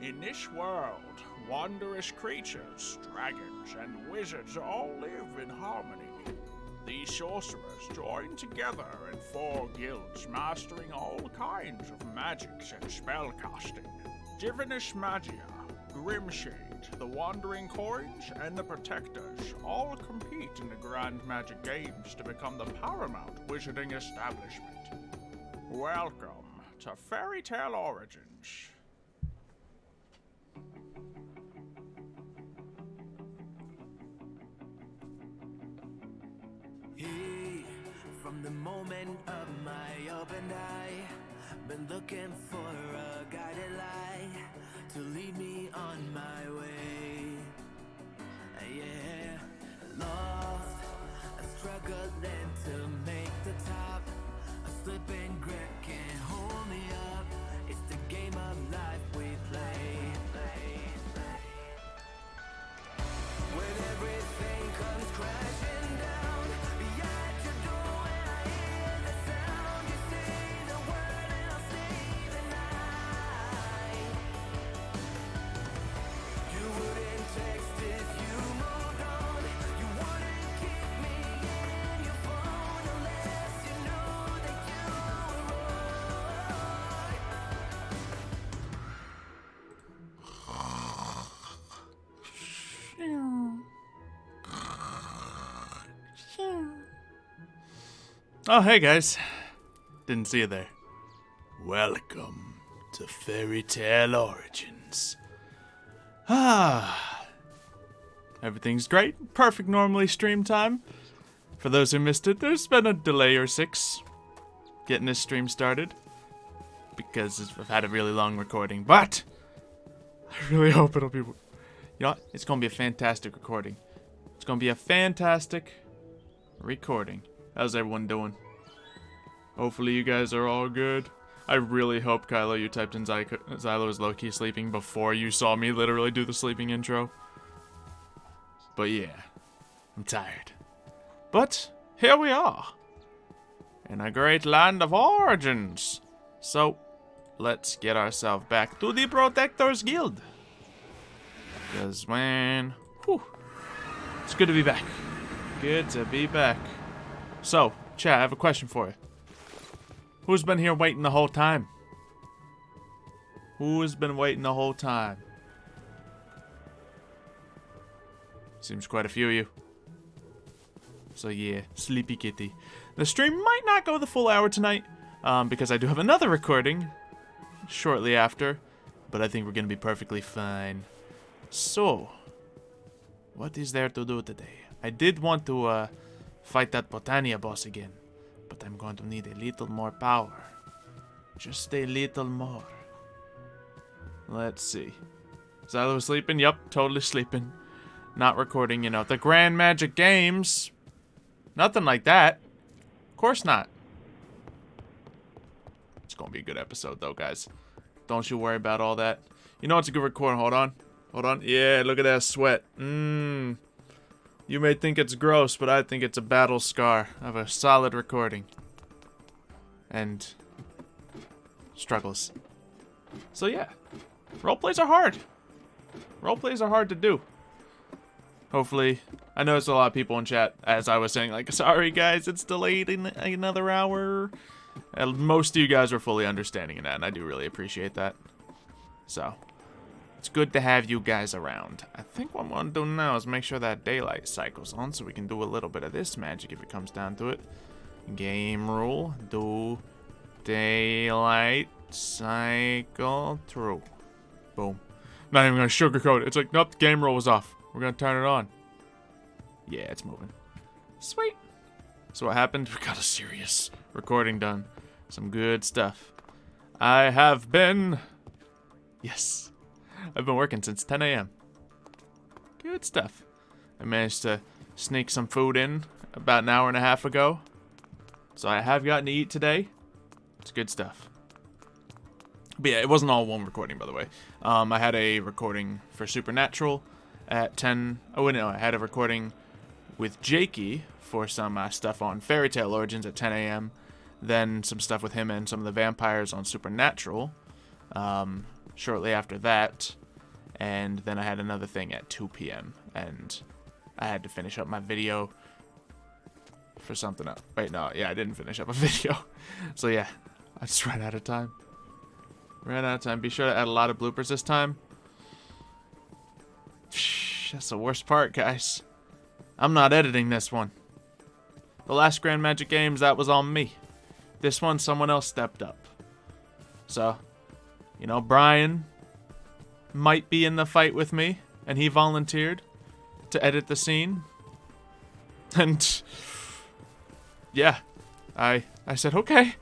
In this world, wondrous creatures, dragons, and wizards all live in harmony. These sorcerers join together in 4 guilds, mastering all kinds of magics and spellcasting. Divinus Magia, Grimshade, the Wandering Coins, and the Protectors all compete in the Grand Magic Games to become the paramount wizarding establishment. Welcome to Fairy Tale Origins. From the moment of my opened eye, been looking for a guided light to lead me on my way. Yeah, lost, struggling to make the top. A slipping grip can't hold me up. It's the game of life we play. When everything comes crashing down behind your door, when I hear the sound, you say the word and I'll stay the night. You wouldn't text if you moved on. You wouldn't keep me in your phone unless you knew that you were Oh, hey guys. Didn't see you there. Welcome to Fairy Tale Origins. Everything's great. Perfect normally stream time. For those who missed it, there's been a delay or 6 getting this stream started because I've had a really long recording, but I really hope it'll be, you know what? It's going to be a fantastic recording. It's going to be a fantastic recording. How's everyone doing? Hopefully you guys are all good. I really hope, Kylo, you typed in Xylo is low-key sleeping before you saw me literally do the sleeping intro. But yeah, I'm tired. But here we are, in a great land of origins. So, let's get ourselves back to the Protectors Guild. Because, man, whew, it's good to be back. Good to be back. So, chat, I have a question for you. Who's been here waiting the whole time? Who's been waiting the whole time? Seems quite a few of you. So yeah, sleepy kitty. The stream might not go the full hour tonight, because I do have another recording shortly after, but I think we're gonna be perfectly fine. So, what is there to do today? I did want to, fight that BOTANIA boss again, but I'm going to need a little more power. Just a little more. Let's see. Xylo sleeping? Yup, totally sleeping. Not recording, you know, the Grand Magic Games. Nothing like that. Of course not. It's gonna be a good episode though, guys. Don't you worry about all that. You know it's a good record. Hold on. Hold on. Yeah, look at that sweat. You may think it's gross, but I think it's a battle scar of a solid recording. And struggles. So yeah, roleplays are hard. Roleplays are hard to do. Hopefully, I noticed a lot of people in chat, as I was saying, like, sorry guys, it's delayed in another hour. And most of you guys were fully understanding in that, and I do really appreciate that. So, it's good to have you guys around. I think what I'm going to do now is make sure that daylight cycles on so we can do a little bit of this magic if it comes down to it. Game rule, do daylight cycle true. Boom. Not even going to sugarcoat it. It's like, nope, the game rule was off. We're going to turn it on. Yeah, it's moving. Sweet. So what happened? We got a serious recording done. Some good stuff. I have been... Yes. I've been working since 10 a.m. Good stuff. I managed to sneak some food in about an hour and a half ago. So I have gotten to eat today. It's good stuff. But yeah, it wasn't all one recording, by the way. I had a recording for Supernatural at 10. Oh, no, I had a recording with Jakey for some stuff on Fairy Tale Origins at 10 a.m. Then some stuff with him and some of the vampires on Supernatural. shortly after that. And then I had another thing at 2 p.m. And I had to finish up my video for something else. Wait, no, yeah, I didn't finish up a video. So yeah, I just ran out of time. Ran out of time. Be sure to add a lot of bloopers this time. That's the worst part, guys. I'm not editing this one. The last Grand Magic Games, that was on me. This one, someone else stepped up. So, you know, Brian might be in the fight with me, and he volunteered to edit the scene. And yeah, I said, okay.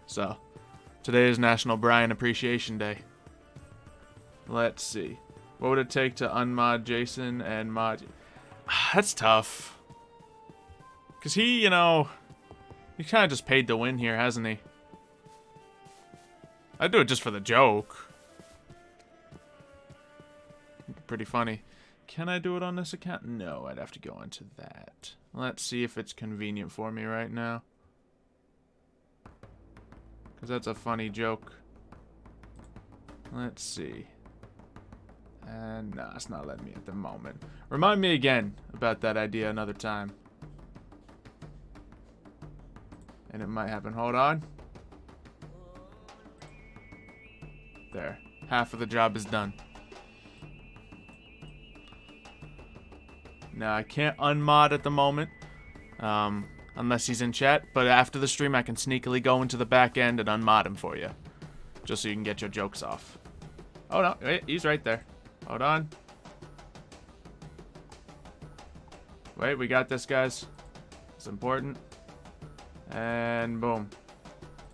So, today is National Brian Appreciation Day. Let's see. What would it take to unmod Jason and mod... That's tough. Because he, you know, he kind of just paid to win here, hasn't he? I'd do it just for the joke. Pretty funny. Can I do it on this account? No, I'd have to go into that. Let's see if it's convenient for me right now. Because that's a funny joke. Let's see. And no, it's not letting me at the moment. Remind me again about that idea another time. And it might happen. Hold on. There. Half of the job is done. Now, I can't unmod at the moment. Unless he's in chat. But after the stream, I can sneakily go into the back end and unmod him for you. Just so you can get your jokes off. Oh, no. Wait, he's right there. Hold on. Wait, we got this, guys. It's important. And boom.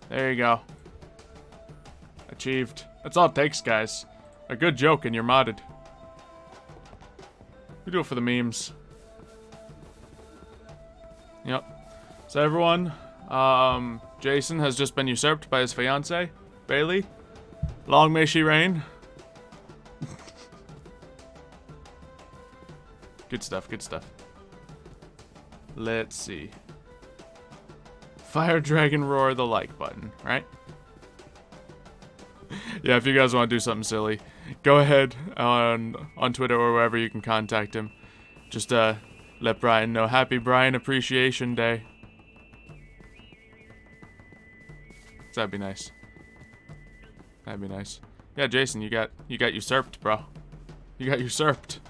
There you go. Achieved. That's all it takes, guys. A good joke and you're modded. We do it for the memes. Yep. So everyone, Jason has just been usurped by his fiancée, Bailey. Long may she reign. Good stuff, good stuff. Let's see. Fire Dragon Roar the like button, right? Yeah, if you guys want to do something silly, go ahead on Twitter or wherever you can contact him. Just let Brian know. Happy Brian Appreciation Day. That'd be nice. That'd be nice. Yeah, Jason, you got usurped, bro. You got usurped.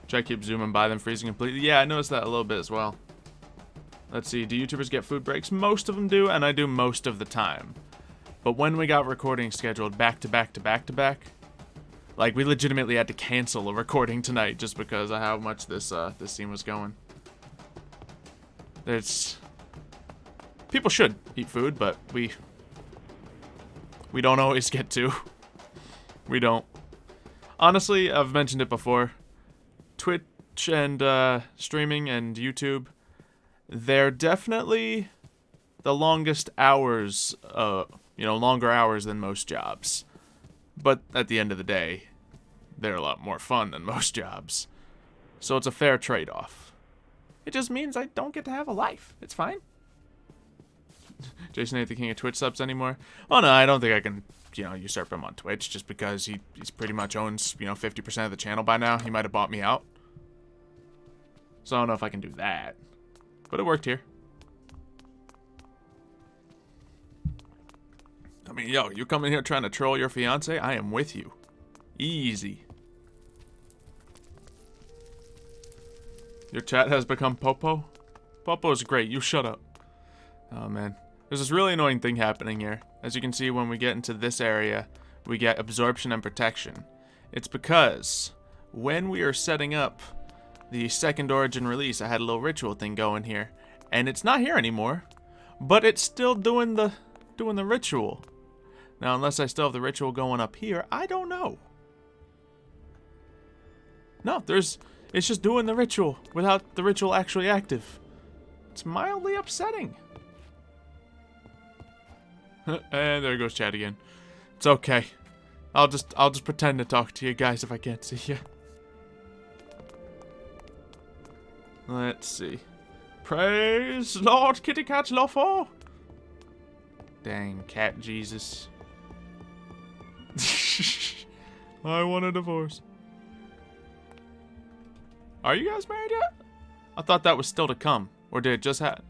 Should I keep zooming by them freezing completely? Yeah, I noticed that a little bit as well. Let's see, do YouTubers get food breaks? Most of them do, and I do most of the time. But when we got recording scheduled back to back to back to back, like we legitimately had to cancel a recording tonight just because of how much this scene was going. There's people should eat food, but we don't always get to. We don't. Honestly, I've mentioned it before. Twitch and streaming and YouTube, they're definitely the longest hours, longer hours than most jobs. But at the end of the day, they're a lot more fun than most jobs. So it's a fair trade-off. It just means I don't get to have a life. It's fine. Jason ain't the king of Twitch subs anymore. Oh no, I don't think I can, usurp him on Twitch just because he's pretty much owns, 50% of the channel by now. He might have bought me out. So I don't know if I can do that. But it worked here. I mean, yo, you come in here trying to troll your fiance? I am with you. Easy. Your chat has become Popo? Popo's great. You shut up. Oh, man. There's this really annoying thing happening here. As you can see, when we get into this area, we get absorption and protection. It's because when we are setting up the second origin release, I had a little ritual thing going here. And it's not here anymore, but it's still doing the ritual. Now, unless I still have the ritual going up here, I don't know. No, it's just doing the ritual without the ritual actually active. It's mildly upsetting. And there goes chat again. It's okay. I'll just pretend to talk to you guys if I can't see you. Let's see. Praise Lord Kitty Cat Lawful. Dang, cat Jesus. I want a divorce. Are you guys married yet? I thought that was still to come. Or did it just happen?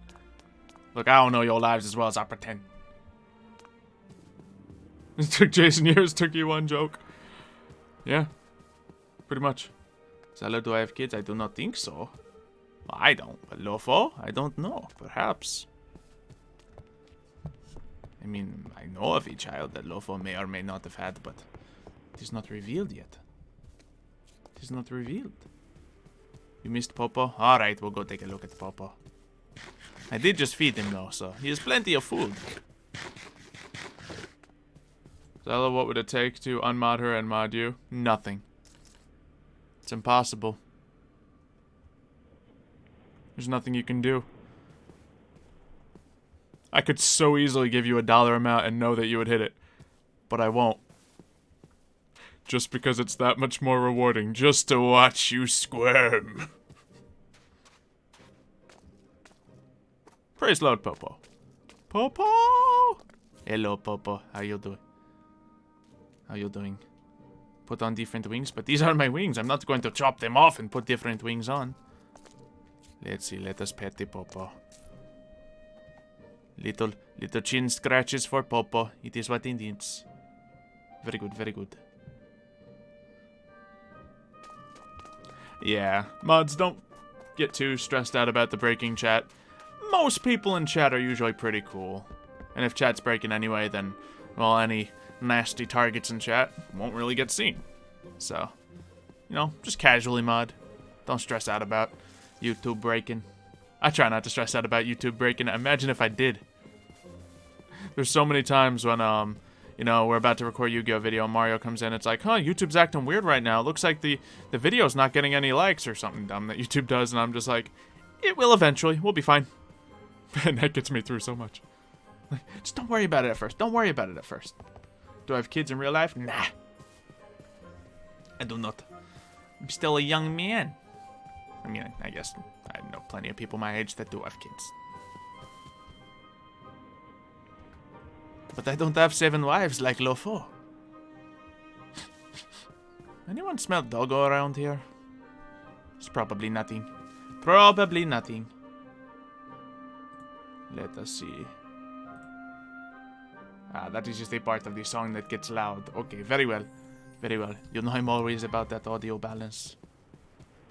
Look, I don't know your lives as well as I pretend. It took Jason years, took you one joke. Yeah, pretty much. Sailor, do I have kids? I do not think so. Well, I don't, but Lofo? I don't know. Perhaps. I mean, I know of a child that Lofo may or may not have had, but it is not revealed yet. It is not revealed. You missed Popo? Alright, we'll go take a look at Popo. I did just feed him though, so he has plenty of food. Zella, what would it take to unmod her and mod you? Nothing. It's impossible. There's nothing you can do. I could so easily give you a dollar amount and know that you would hit it. But I won't. Just because it's that much more rewarding just to watch you squirm. Praise Lord, Popo. Popo! Hello, Popo. How you doing? How you doing? Put on different wings, but these are my wings. I'm not going to chop them off and put different wings on. Let's see. Let us pet the Popo. Little chin scratches for Popo. It is what he needs. Very good, very good. Yeah, mods, don't get too stressed out about the breaking chat. Most people in chat are usually pretty cool. And if chat's breaking anyway, then, well, any nasty targets in chat won't really get seen. So, you know, just casually mod. Don't stress out about YouTube breaking. I try not to stress out about YouTube breaking. Imagine if I did. There's so many times when, you know, we're about to record Yu-Gi-Oh! Video and Mario comes in. It's like, huh, YouTube's acting weird right now. Looks like the video's not getting any likes or something dumb that YouTube does. And I'm just like, it will eventually. We'll be fine. And that gets me through so much. Like, just don't worry about it at first. Don't worry about it at first. Do I have kids in real life? Nah. I do not. I'm still a young man. I mean, I guess I know plenty of people my age that do have kids. But I don't have 7 wives like Lofo. Anyone smell doggo around here? It's probably nothing. Probably nothing. Let us see. Ah, that is just a part of the song that gets loud. Okay, very well. Very well. You know I'm always about that audio balance.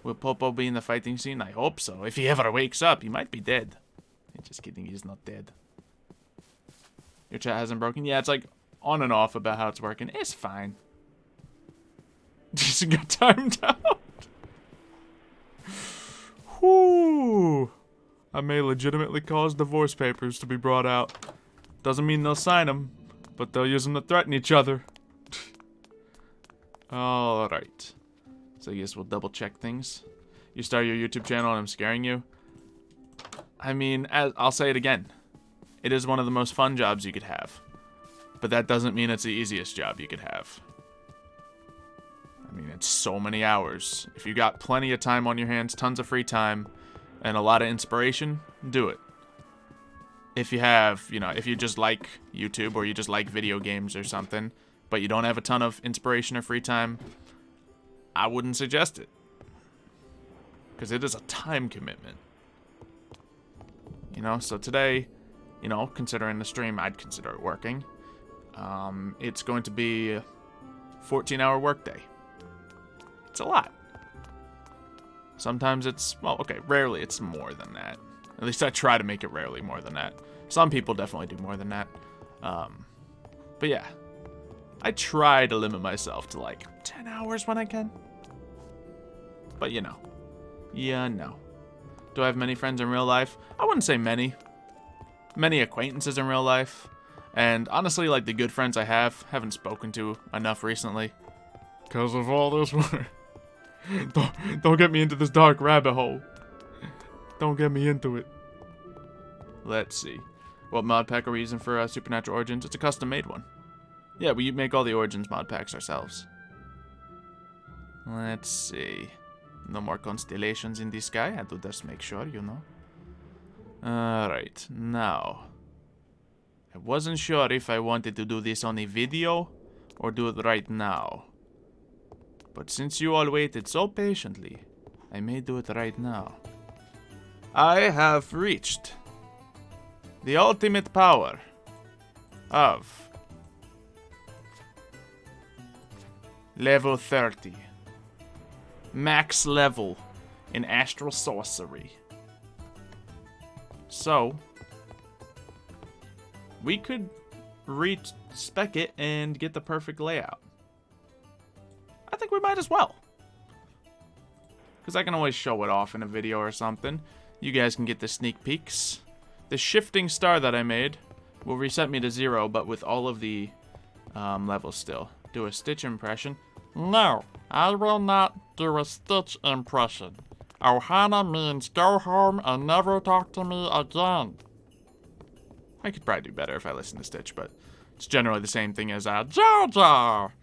Will Popo be in the fighting scene? I hope so. If he ever wakes up, he might be dead. Just kidding, he's not dead. Your chat hasn't broken? Yeah, it's like on and off about how it's working. It's fine. Just got timed out. Whoo! I may legitimately cause divorce papers to be brought out. Doesn't mean they'll sign them, but they'll use them to threaten each other. Alright. So I guess we'll double check things. You start your YouTube channel and I'm scaring you. I mean, I'll say it again. It is one of the most fun jobs you could have. But that doesn't mean it's the easiest job you could have. I mean, it's so many hours. If you got plenty of time on your hands, tons of free time, and a lot of inspiration, do it. If you have, you know, if you just like YouTube or you just like video games or something, but you don't have a ton of inspiration or free time, I wouldn't suggest it. Because it is a time commitment. You know, so today, you know, considering the stream, I'd consider it working. It's going to be a 14-hour workday. It's a lot. Sometimes it's, well, okay, rarely it's more than that. At least I try to make it rarely more than that. Some people definitely do more than that. But yeah, I try to limit myself to like 10 hours when I can. But you know. Yeah, no. Do I have many friends in real life? I wouldn't say many. Many acquaintances in real life. And honestly, like the good friends I have, haven't spoken to enough recently. Because of all this work. Don't get me into this dark rabbit hole. Don't get me into it. Let's see. What mod pack are we using for Supernatural Origins? It's a custom-made one. Yeah, we make all the Origins mod packs ourselves. Let's see. No more constellations in the sky. I have to just make sure, you know. Alright, now. I wasn't sure if I wanted to do this on a video or do it right now. But since you all waited so patiently, I may do it right now. I have reached the ultimate power of level 30. Max level in Astral Sorcery. So, we could respec it and get the perfect layout. I think we might as well. Because I can always show it off in a video or something. You guys can get the sneak peeks. The shifting star that I made will reset me to 0, but with all of the levels still. Do a Stitch impression. No, I will not do a Stitch impression. Ohana means go home and never talk to me again. I could probably do better if I listen to Stitch, but it's generally the same thing as Jar Jar.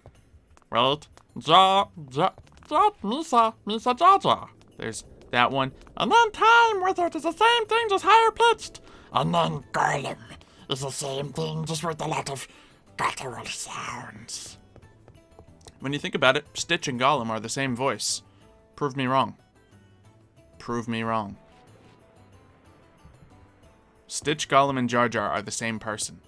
Wait, Jar, Misa Jar Jar. There's that one. And then Time Wizard is the same thing, just higher pitched. And then Golem is the same thing, just with a lot of guttural sounds. When you think about it, Stitch and Gollum are the same voice. Prove me wrong. Prove me wrong. Stitch, Gollum, and Jar Jar are the same person.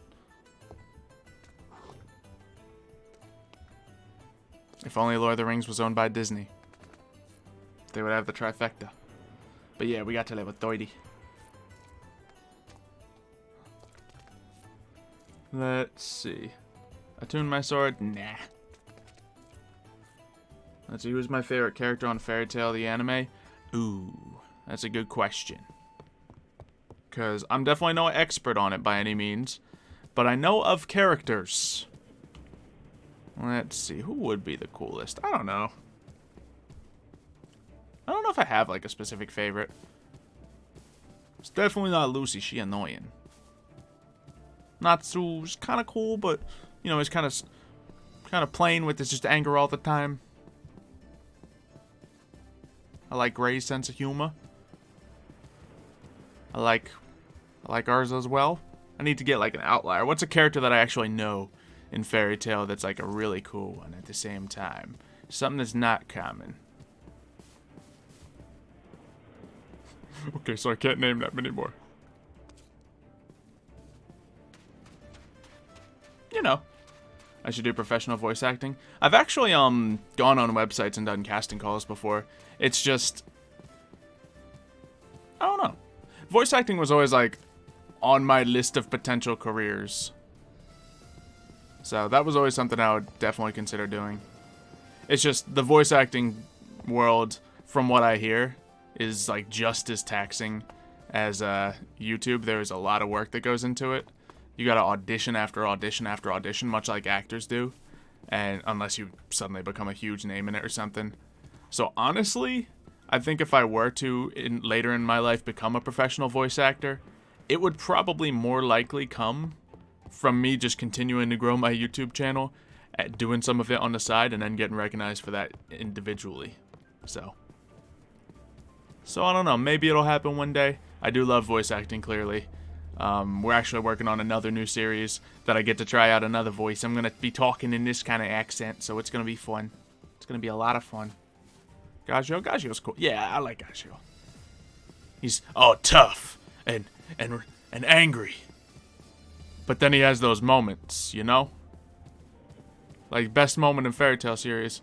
If only Lord of the Rings was owned by Disney, they would have the trifecta. But yeah, we got to level 30. Let's see. Attune my sword? Nah. Let's see, who's my favorite character on Fairy Tail, the anime? Ooh, that's a good question. Because I'm definitely no expert on it by any means, but I know of characters. Let's see, who would be the coolest? I don't know. I don't know if I have like a specific favorite. It's definitely not Lucy, she annoying. Natsu's kind of cool, but you know, he's kind of plain with his just anger all the time. I like Gray's sense of humor. I like ours as well. I need to get like an outlier. What's a character that I actually know in Fairy Tail that's like a really cool one at the same time? Something that's not common. Okay, so I can't name that many more. You know, I should do professional voice acting. I've actually gone on websites and done casting calls before. It's just, I don't know. Voice acting was always like on my list of potential careers. So that was always something I would definitely consider doing. It's just the voice acting world, from what I hear, is like just as taxing as YouTube. There's a lot of work that goes into it. You gotta audition after audition after audition, much like actors do. And unless you suddenly become a huge name in it or something. So honestly, I think if I were to later in my life become a professional voice actor, it would probably more likely come from me just continuing to grow my YouTube channel, doing some of it on the side, and then getting recognized for that individually. So I don't know, maybe it'll happen one day. I do love voice acting, clearly. We're actually working on another new series that I get to try out another voice. I'm going to be talking in this kind of accent, so it's going to be fun. It's going to be a lot of fun. Gagio's cool. Yeah, I like Gagio. He's all tough and angry. But then he has those moments, you know? Like, best moment in Fairy Tail series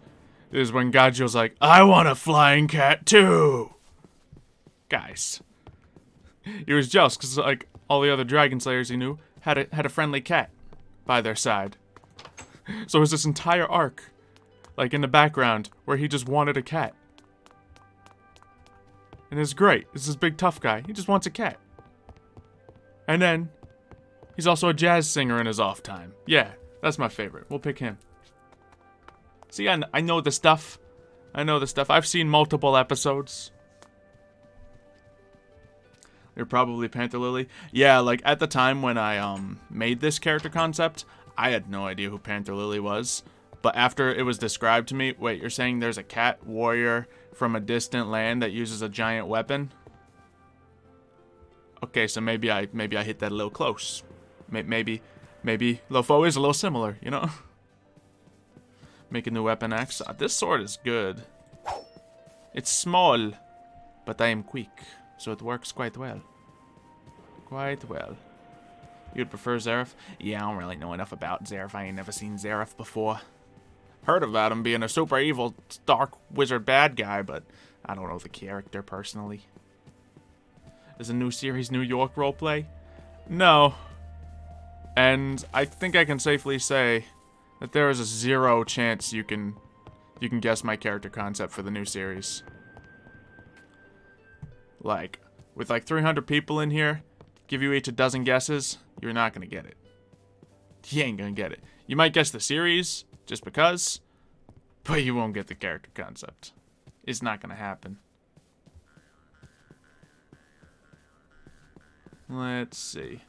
is when Gagio's like, I want a flying cat too! Guys. He was jealous because, like, all the other Dragon Slayers he knew had a friendly cat by their side. So it was this entire arc, like, in the background, where he just wanted a cat. And it's great. This is this big tough guy. He just wants a cat. And then, he's also a jazz singer in his off time. Yeah, that's my favorite. We'll pick him. See, I know the stuff. I know the stuff. I've seen multiple episodes. They're probably Panther Lily. Yeah, like, at the time when I made this character concept, I had no idea who Panther Lily was. But after it was described to me, wait, you're saying there's a cat warrior from a distant land that uses a giant weapon? Okay, so maybe I hit that a little close. Maybe Lofo is a little similar, you know? Make a new weapon axe. This sword is good. It's small, but I am quick, so it works quite well. Quite well. You'd prefer Xerath? Yeah, I don't really know enough about Xerath. I ain't never seen Xerath before. Heard about him being a super evil, dark wizard bad guy, but I don't know the character personally. Is a new series New York roleplay? No. And I think I can safely say that there is a 0 chance you can guess my character concept for the new series. Like, with like 300 people in here, give you each a dozen guesses, you're not gonna get it. You ain't gonna get it. You might guess the series, just because, but you won't get the character concept. It's not gonna happen. Let's see.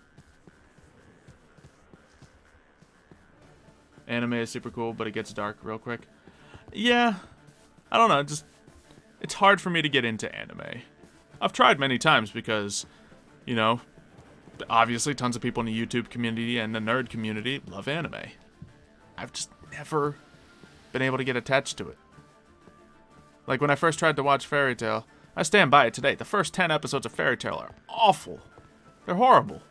Anime is super cool, but it gets dark real quick. Yeah, I don't know, just, it's hard for me to get into anime. I've tried many times because, you know, obviously tons of people in the YouTube community and the nerd community love anime. I've just never been able to get attached to it. Like when I first tried to watch Fairy Tail, I stand by it today. The first 10 episodes of Fairy Tail are awful. They're horrible.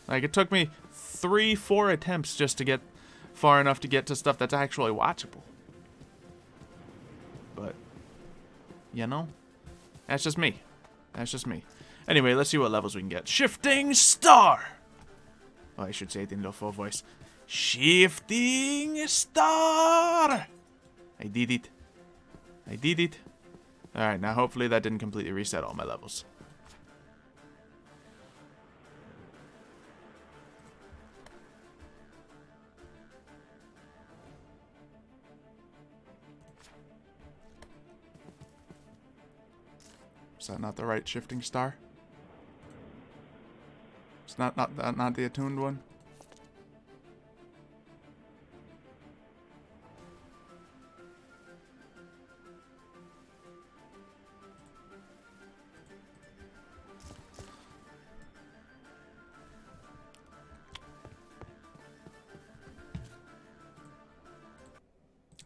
Like it took me 3-4 attempts just to get far enough to get to stuff that's actually watchable. But, you know, that's just me. That's just me. Anyway, let's see what levels we can get. Shifting Star! Oh, I should say it in the full voice. Shifting Star! I did it. I did it. Alright, now hopefully that didn't completely reset all my levels. Is that not the right shifting star? It's not the attuned one.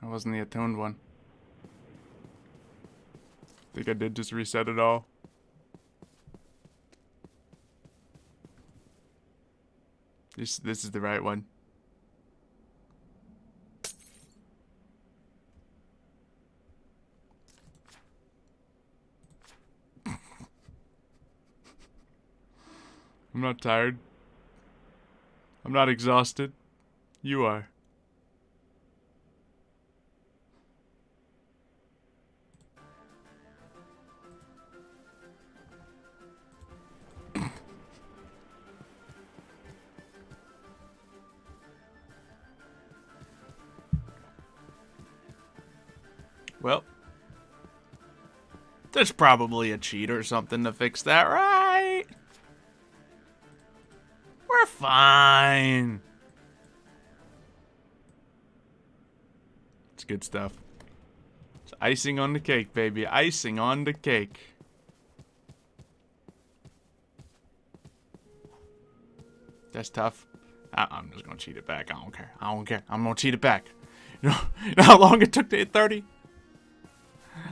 That wasn't the attuned one. I think I did just reset it all. This is the right one. I'm not tired. I'm not exhausted. You are. Well, there's probably a cheat or something to fix that, right? We're fine. It's good stuff. It's icing on the cake, baby. Icing on the cake. That's tough. I'm just gonna cheat it back. I don't care. I don't care. I'm gonna cheat it back. You know how long it took to hit 30?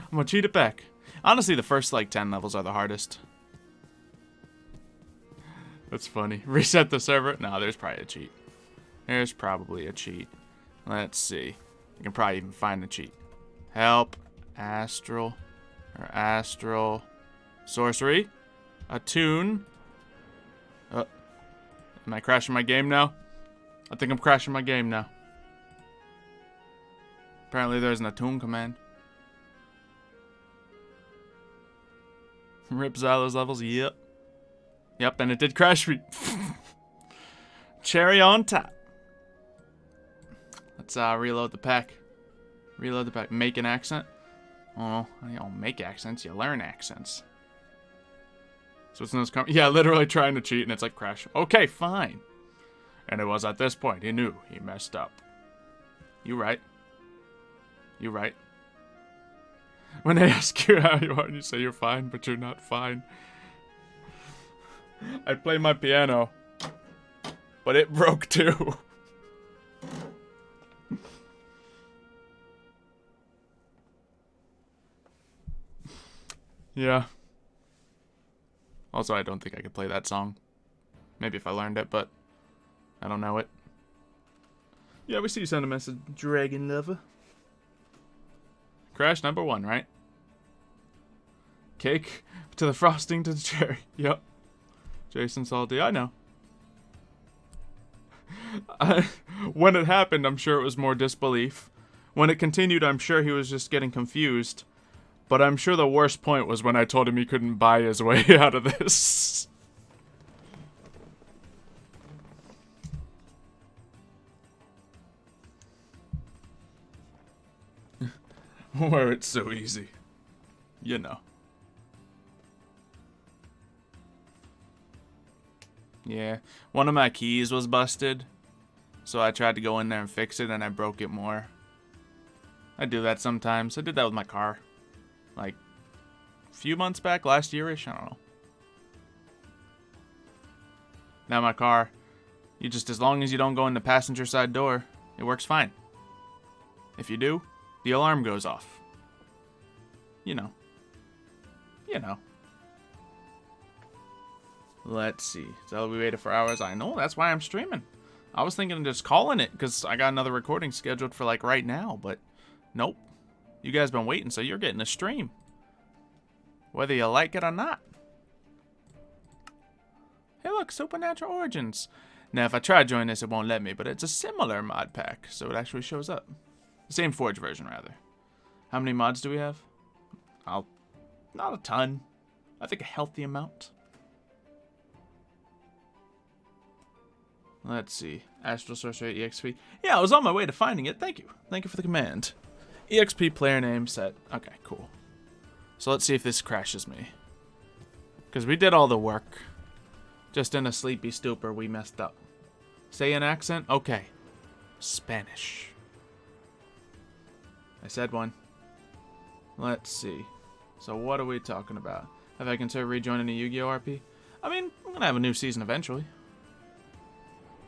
I'm gonna cheat it back. Honestly, the first, like, 10 levels are the hardest. That's funny. Reset the server? No, there's probably a cheat. There's probably a cheat. Let's see. You can probably even find the cheat. Help. Astral Sorcery. Attune. Am I crashing my game now? I think I'm crashing my game now. Apparently there's an attune command. Rip Xylo's levels, yep. Yep, and it did crash me. Cherry on top. Let's reload the pack. Reload the pack. Make an accent? Oh, you don't make accents, you learn accents. So it's those yeah, literally trying to cheat and it's like crash. Okay, fine. And it was at this point he knew he messed up. You right. You right. When they ask you how you are and you say you're fine, but you're not fine. I play my piano, but it broke too. Yeah. Also, I don't think I could play that song. Maybe if I learned it, but I don't know it. Yeah, we see you send a message, Dragon Lover. Crash number 1, right? Cake to the frosting to the cherry. Yep. Jason Salty, I know. When it happened, I'm sure it was more disbelief. When it continued, I'm sure he was just getting confused. But I'm sure the worst point was when I told him he couldn't buy his way out of this. Where it's so easy. You know. Yeah. One of my keys was busted. So I tried to go in there and fix it and I broke it more. I do that sometimes. I did that with my car. Like, a few months back, last year-ish, I don't know. Now my car, you just, as long as you don't go in the passenger side door, it works fine. If you do, the alarm goes off. You know. You know. Let's see. So we waited for hours. I know, that's why I'm streaming. I was thinking of just calling it, because I got another recording scheduled for, like, right now, but nope. You guys been waiting, so you're getting a stream. Whether you like it or not. Hey look, Supernatural Origins. Now if I try to join this, it won't let me, but it's a similar mod pack, so it actually shows up. The same Forge version, rather. How many mods do we have? Not a ton. I think a healthy amount. Let's see. Astral Sorcery EXP. Yeah, I was on my way to finding it. Thank you. Thank you for the command. EXP player name set. Okay, cool. So let's see if this crashes me. Because we did all the work. Just in a sleepy stupor, we messed up. Say an accent? Okay. Spanish. I said one. Let's see. So what are we talking about? Have I considered rejoining a Yu-Gi-Oh! RP? I mean, I'm going to have a new season eventually.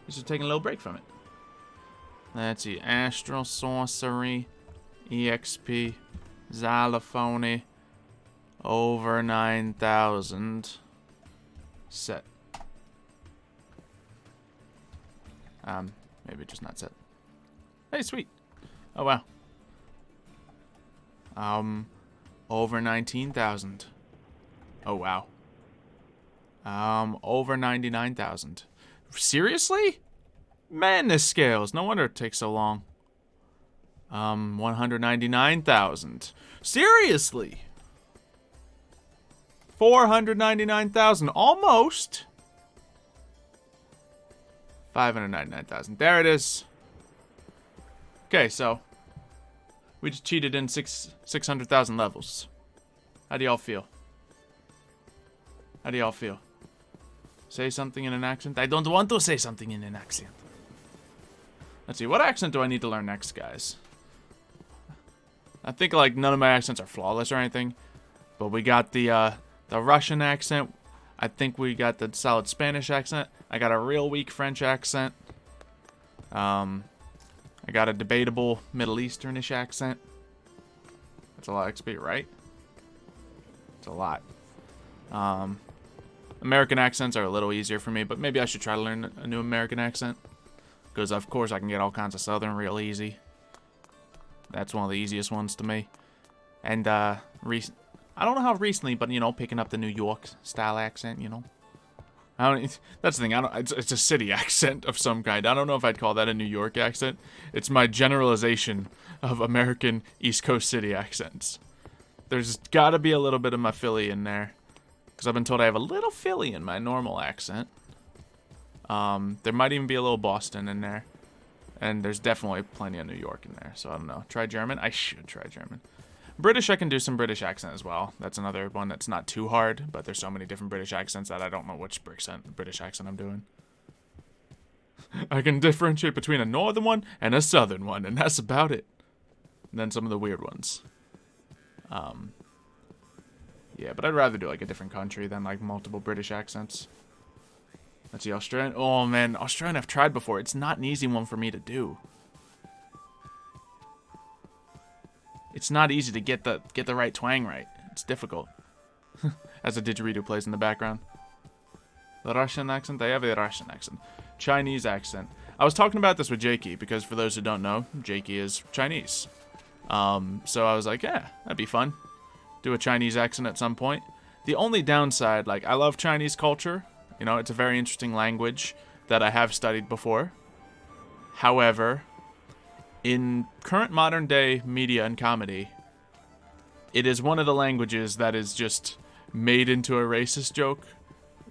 Just taking a little break from it. Let's see. Astral Sorcery. EXP. Xylophoney. Over 9,000. Set. Maybe just not set. Hey, sweet. Oh, wow. Over 19,000. Oh, wow. Over 99,000. Seriously? Man, this scales. No wonder it takes so long. 199,000. Seriously? 499,000. Almost. 599,000. There it is. Okay, so we just cheated in 600,000 levels. How do y'all feel? How do y'all feel? Say something in an accent? I don't want to say something in an accent. Let's see, what accent do I need to learn next, guys? I think, like, none of my accents are flawless or anything. But we got the Russian accent. I think we got the solid Spanish accent. I got a real weak French accent. I got a debatable Middle Easternish accent. That's a lot of XP, right? It's a lot. American accents are a little easier for me, but maybe I should try to learn a new American accent. Because, of course, I can get all kinds of Southern real easy. That's one of the easiest ones to me. And, I don't know how recently, but, you know, picking up the New York style accent, you know. That's the thing, it's a city accent of some kind. I don't know if I'd call that a New York accent. It's my generalization of American East Coast city accents. There's gotta be a little bit of my Philly in there. Because I've been told I have a little Philly in my normal accent. There might even be a little Boston in there. And there's definitely plenty of New York in there. So I don't know. Try German? I should try German. British, I can do some British accent as well. That's another one that's not too hard. But there's so many different British accents that I don't know which British accent I'm doing. I can differentiate between a northern one and a southern one. And that's about it. And then some of the weird ones. Yeah, but I'd rather do like a different country than like multiple British accents. Let's see, Australian. Oh, man. Australian I've tried before. It's not an easy one for me to do. It's not easy to get the right twang right. It's difficult. As a didgeridoo plays in the background. The Russian accent? They have a Russian accent. Chinese accent. I was talking about this with Jakey, because for those who don't know, Jakey is Chinese. So I was like, yeah, that'd be fun. Do a Chinese accent at some point. The only downside, like, I love Chinese culture. You know, it's a very interesting language that I have studied before. However, in current modern day media and comedy, it is one of the languages that is just made into a racist joke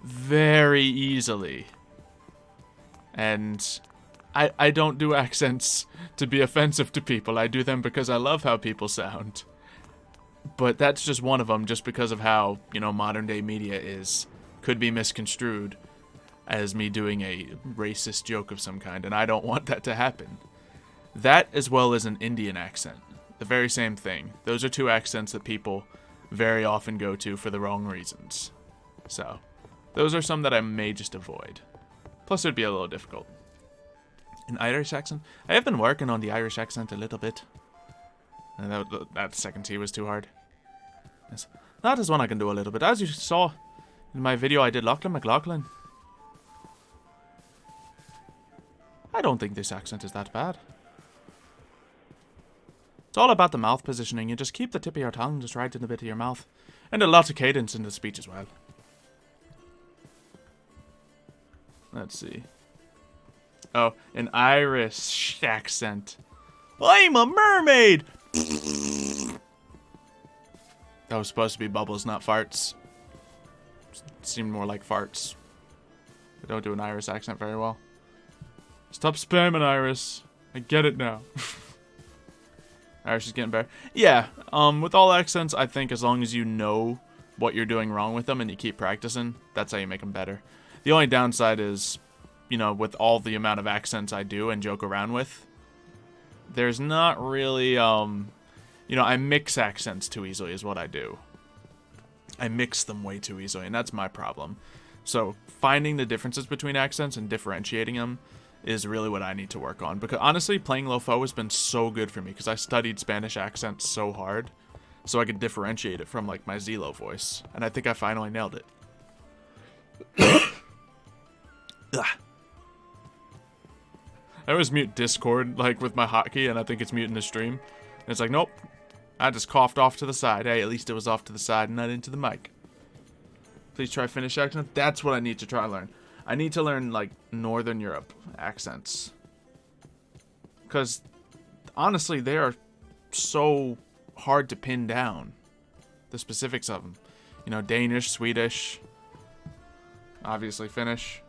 very easily. And I don't do accents to be offensive to people. I do them because I love how people sound. But that's just one of them, just because of how, you know, modern day media could be misconstrued as me doing a racist joke of some kind, and I don't want that to happen. That, as well as an Indian accent. The very same thing. Those are two accents that people very often go to for the wrong reasons. So, those are some that I may just avoid. Plus, it would be a little difficult. An Irish accent? I have been working on the Irish accent a little bit. And that second T was too hard. Yes. That is one I can do a little bit. As you saw in my video I did Lachlan McLaughlin. I don't think this accent is that bad. It's all about the mouth positioning. You just keep the tip of your tongue just right in the bit of your mouth. And a lot of cadence in the speech as well. Let's see. Oh, an Irish accent. I'm a mermaid! That was supposed to be bubbles, not farts. It seemed more like farts. I don't do an Irish accent very well. Stop spamming, Iris. I get it now. Irish is getting better. Yeah, with all accents, I think as long as you know what you're doing wrong with them and you keep practicing, that's how you make them better. The only downside is, you know, with all the amount of accents I do and joke around with, there's not really, you know, I mix accents too easily is what I do. I mix them way too easily, and that's my problem. So, finding the differences between accents and differentiating them is really what I need to work on. Because, honestly, playing Lofo has been so good for me, because I studied Spanish accents so hard, so I could differentiate it from, like, my Xylo voice. And I think I finally nailed it. Ugh. I always mute Discord, like, with my hotkey, and I think it's muting the stream. And it's like, nope. I just coughed off to the side. Hey, at least it was off to the side and not into the mic. Please try Finnish accent. That's what I need to try learn. I need to learn, like, Northern Europe accents. Because, honestly, they are so hard to pin down. The specifics of them. You know, Danish, Swedish. Obviously, Finnish.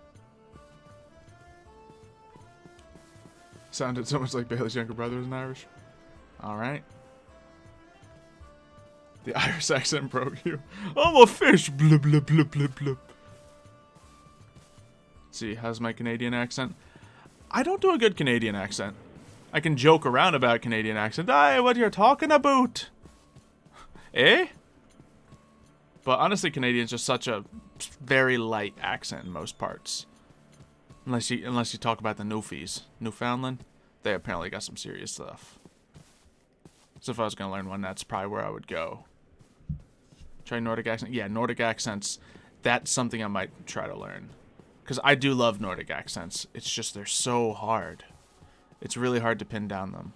Sounded so much like Bailey's younger brother was an Irish. Alright. The Irish accent broke you. I'm a fish! Blub, blub, blub, blub, blub. Let's see, how's my Canadian accent? I don't do a good Canadian accent. I can joke around about Canadian accent. Hey, what you're talking about? Eh? But honestly, Canadian's just such a very light accent in most parts. Unless you talk about the Newfies. Newfoundland, they apparently got some serious stuff. So if I was going to learn one, that's probably where I would go. Try Nordic accent. Yeah, Nordic accents, that's something I might try to learn. Because I do love Nordic accents. It's just they're so hard. It's really hard to pin down them.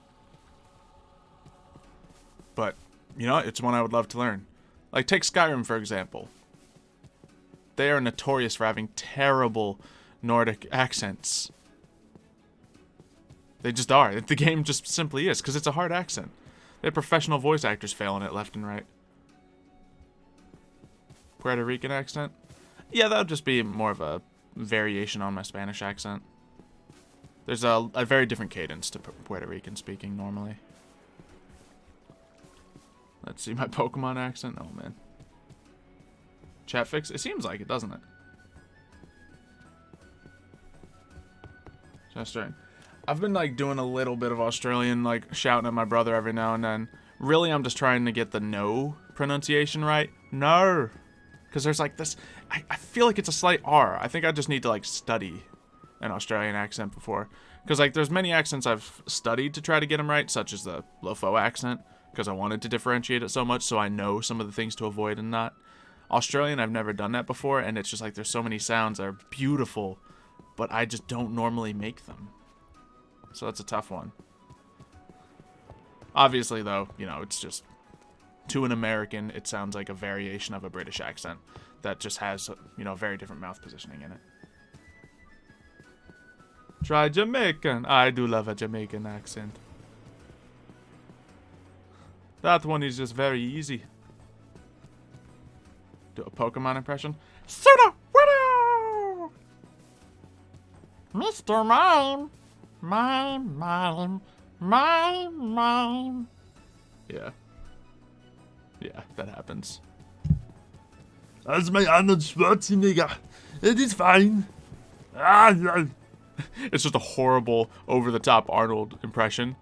But, you know, it's one I would love to learn. Like, take Skyrim, for example. They are notorious for having terrible Nordic accents. They just are. The game just simply is, because it's a hard accent. They have professional voice actors failing it left and right. Puerto Rican accent? Yeah, that would just be more of a variation on my Spanish accent. There's a very different cadence to Puerto Rican speaking normally. Let's see my Pokemon accent. Oh, man. Chat fix? It seems like it, doesn't it? Just right. I've been, like, doing a little bit of Australian, like, shouting at my brother every now and then. Really, I'm just trying to get the no pronunciation right. No. Because there's like this, I feel like it's a slight R. I think I just need to like study an Australian accent before. Because like there's many accents I've studied to try to get them right, such as the Lofo accent, because I wanted to differentiate it so much so I know some of the things to avoid and not. Australian, I've never done that before, and it's just like there's so many sounds that are beautiful, but I just don't normally make them. So that's a tough one. Obviously, though, you know, it's just, to an American, it sounds like a variation of a British accent that just has, you know, very different mouth positioning in it. Try Jamaican. I do love a Jamaican accent. That one is just very easy. Do a Pokemon impression. Sooner! Widow! Mr. Mime. Mime, mime, mime, mime. Yeah. Yeah, that happens. That's my Arnold Schwarzenegger. It is fine. Ah, yeah. It's just a horrible, over-the-top Arnold impression.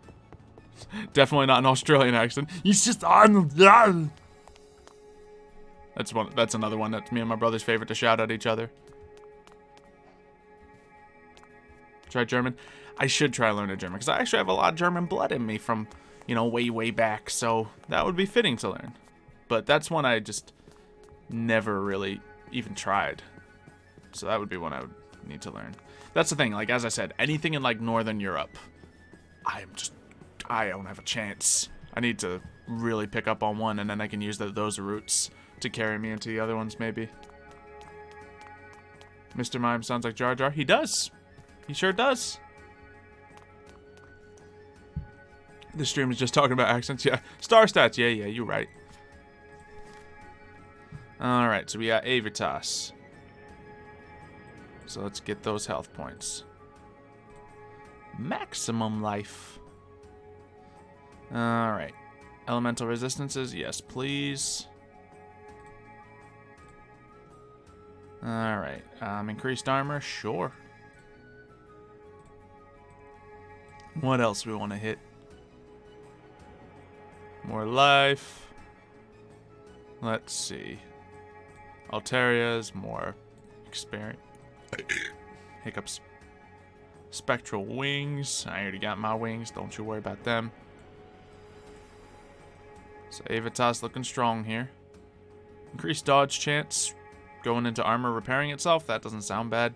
Definitely not an Australian accent. He's just Arnold. Yeah. That's another one that's me and my brother's favorite to shout at each other. Try German. I should try learning German because I actually have a lot of German blood in me from, you know, way back. So that would be fitting to learn. But that's one I just never really even tried. So that would be one I would need to learn. That's the thing. Like, as I said, anything in like Northern Europe, I don't have a chance. I need to really pick up on one, and then I can use those roots to carry me into the other ones, maybe. Mr. Mime sounds like Jar Jar. He does. He sure does. This stream is just talking about accents. Yeah. Star stats. Yeah, you're right. Alright, so we got Avitas. So let's get those health points. Maximum life. Alright. Elemental resistances. Yes, please. Alright. Increased armor. Sure. What else we want to hit? More life. Let's see. Alteria's more experience. Hiccups. Spectral wings. I already got my wings. Don't you worry about them. So Avitas looking strong here. Increased dodge chance. Going into armor repairing itself. That doesn't sound bad.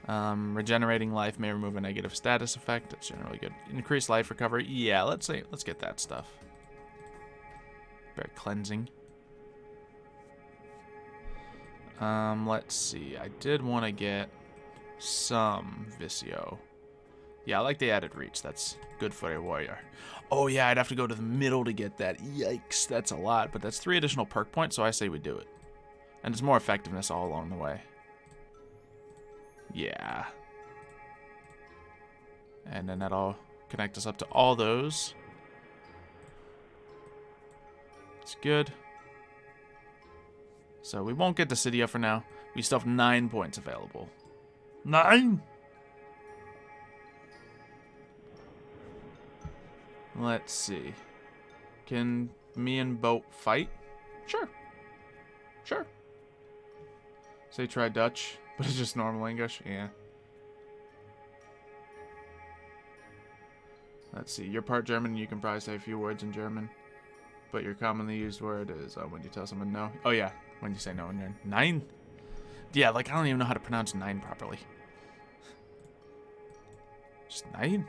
Regenerating life may remove a negative status effect. That's generally good. Increased life recovery. Yeah, let's get that stuff. Very cleansing. Let's see. I did want to get some Visio. Yeah, I like the added reach. That's good for a warrior. Oh yeah, I'd have to go to the middle to get that. Yikes, that's a lot. But that's 3 additional perk points, so I say we do it. And it's more effectiveness all along the way. Yeah. And then that'll connect us up to all those. It's good. So we won't get to Cydia for now. We still have 9 points available. 9. Let's see. Can me and Boat fight? Sure. Sure. Say try Dutch, but it's just normal English. Yeah. Let's see. You're part German, you can probably say a few words in German. But your commonly used word is when you tell someone no. Oh, yeah. When you say no in your 9. Yeah, like I don't even know how to pronounce 9 properly. Just 9.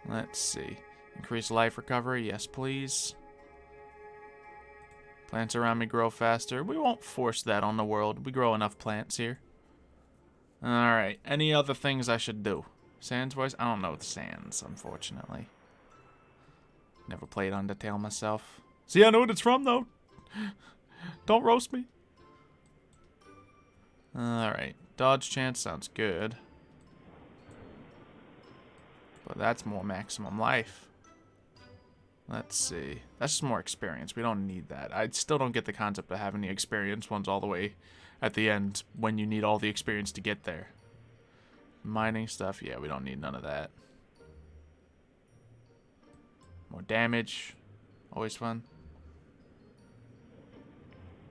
Let's see. Increase life recovery. Yes, please. Plants around me grow faster. We won't force that on the world. We grow enough plants here. Alright. Any other things I should do? Sans voice? I don't know the Sans, unfortunately. Never played Undertale myself. See, I know what it's from, though. Don't roast me. Alright. Dodge chance sounds good. But that's more maximum life. Let's see. That's just more experience. We don't need that. I still don't get the concept of having the experience ones all the way at the end when you need all the experience to get there. Mining stuff. Yeah, we don't need none of that. More damage. Always fun.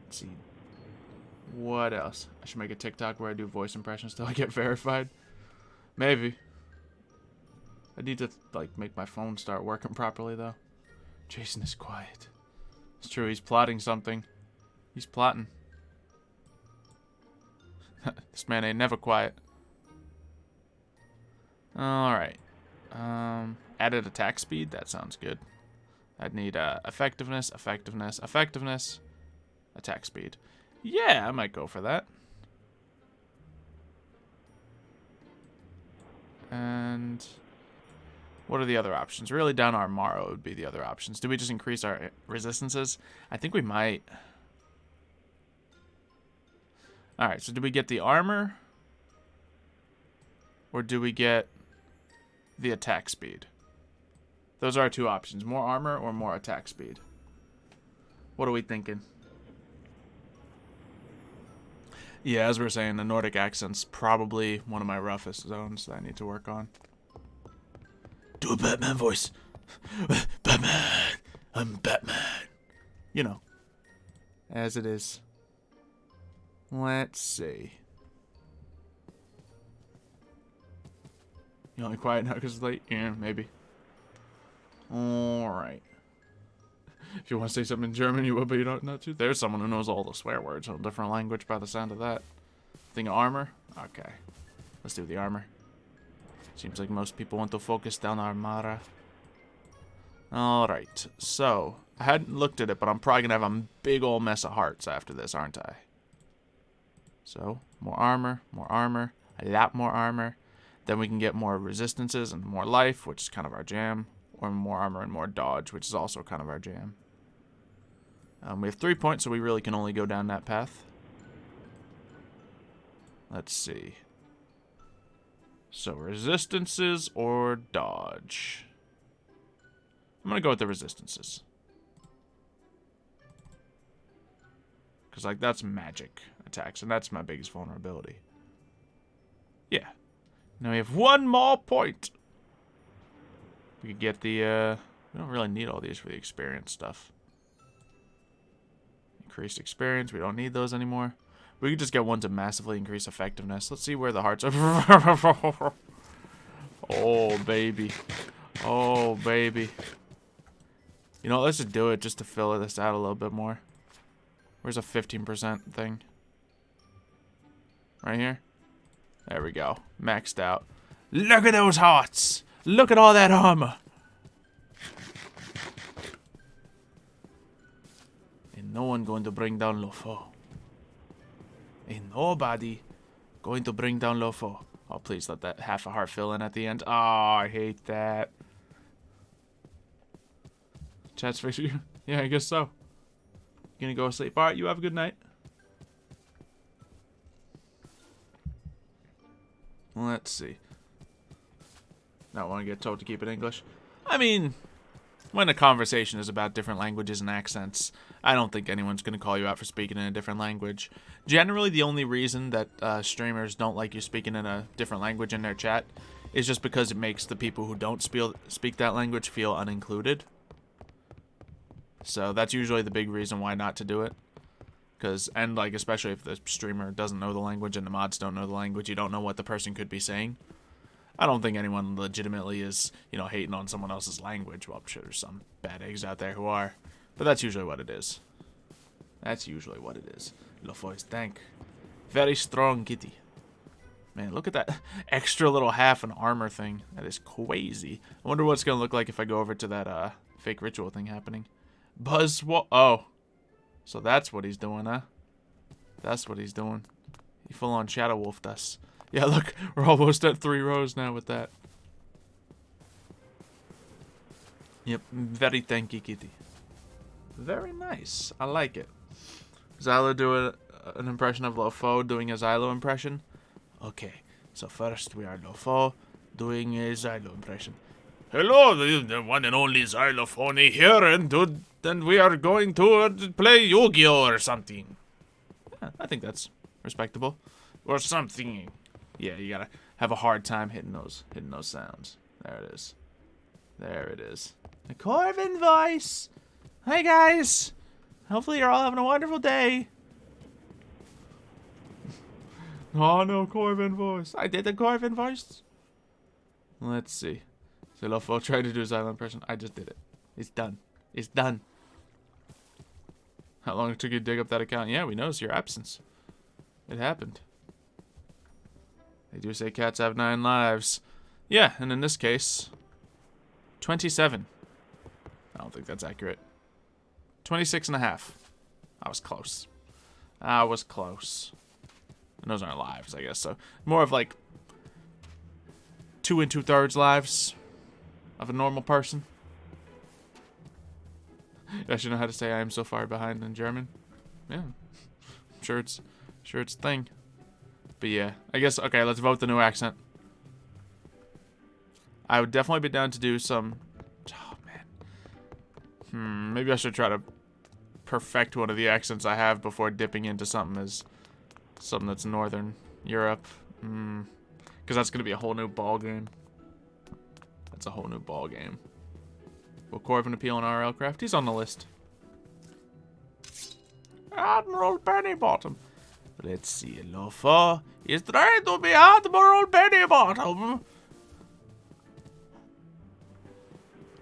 Let's see. What else? I should make a TikTok where I do voice impressions till I get verified. Maybe. I need to, like, make my phone start working properly, though. Jason is quiet. It's true, he's plotting something. He's plotting. This man ain't never quiet. Alright. Added attack speed? That sounds good. I'd need effectiveness, effectiveness, effectiveness, attack speed. Yeah, I might go for that. And what are the other options? Really, down our Morrow would be the other options. Do we just increase our resistances? I think we might. Alright, so do we get the armor? Or do we get the attack speed? Those are our two options. More armor or more attack speed? What are we thinking? Yeah, as we were saying, the Nordic accent's probably one of my roughest zones that I need to work on. Do a Batman voice. Batman. I'm Batman. You know. As it is. Let's see. You only quiet now because it's late? Yeah, maybe. Alright. If you want to say something in German, you will, but you don't know to. There's someone who knows all the swear words in a different language by the sound of that. Thing of armor? Okay. Let's do the armor. Seems like most people want to focus down Armara. Alright. So, I hadn't looked at it, but I'm probably going to have a big old mess of hearts after this, aren't I? So, more armor, a lot more armor. Then we can get more resistances and more life, which is kind of our jam. Or more armor and more dodge, which is also kind of our jam. We have 3 points, so we really can only go down that path. Let's see. So, resistances or dodge? I'm going to go with the resistances. Because, like, that's magic attacks, and that's my biggest vulnerability. Yeah. Now we have 1 more point. We could get the, we don't really need all these for the experience stuff. Increased experience, we don't need those anymore. We could just get one to massively increase effectiveness. Let's see where the hearts are. Oh, baby. Oh, baby. You know, let's just do it just to fill this out a little bit more. Where's a 15% thing? Right here? There we go. Maxed out. Look at those hearts! Look at all that armor! Ain't no one going to bring down Lofo. Ain't nobody going to bring down Lofo. Oh, please let that half a heart fill in at the end. Oh, I hate that. Chat's fixing you? Yeah, I guess so. Gonna go to sleep. Alright, you have a good night. Let's see. Not want to get told to keep it English. I mean, when a conversation is about different languages and accents, I don't think anyone's going to call you out for speaking in a different language. Generally, the only reason that streamers don't like you speaking in a different language in their chat is just because it makes the people who don't speak that language feel unincluded. So that's usually the big reason why not to do it. And like, especially if the streamer doesn't know the language and the mods don't know the language, you don't know what the person could be saying. I don't think anyone legitimately is, you know, hating on someone else's language. Well, I'm sure there's some bad eggs out there who are. But that's usually what it is. That's usually what it is. Lofoy's tank. Very strong kitty. Man, look at that extra little half an armor thing. That is crazy. I wonder what it's going to look like if I go over to that fake ritual thing happening. Oh. So that's what he's doing, huh? That's what he's doing. He full on Shadow Wolfed us. Yeah, look, we're almost at 3 rows now with that. Yep, very tanky kitty. Very nice. I like it. Xylo do an impression of Lofo doing a Xylo impression. Okay, so first we are Lofo doing a Xylo impression. Hello, the one and only Xylophoney here, and we are going to play Yu-Gi-Oh! Or something. Yeah, I think that's respectable. Or something. Yeah, you gotta have a hard time hitting those sounds. There it is. There it is. The Corvin voice. Hey guys! Hopefully you're all having a wonderful day. Oh no, Corvin voice. I did the Corvin voice. Let's see. Xylophone tried to do a silent impression. I just did it. It's done. It's done. How long it took you to dig up that account? Yeah, we noticed your absence. It happened. They do say cats have 9 lives. Yeah, and in this case, 27. I don't think that's accurate. 26 and a half. I was close. I was close. And those aren't lives, I guess, so more of like 2 2/3 lives of a normal person. I should know how to say I am so far behind in German. Yeah. I'm sure it's a thing. But yeah, I guess, okay, let's vote the new accent. I would definitely be down to do some, oh man. Maybe I should try to perfect one of the accents I have before dipping into something that's Northern Europe. Because that's going to be a whole new ball game. That's a whole new ball game. Will Corvin appeal on RL Craft? He's on the list. Admiral Bennybottom. Let's see. Lofa is trying to be Admiral Bennybottom.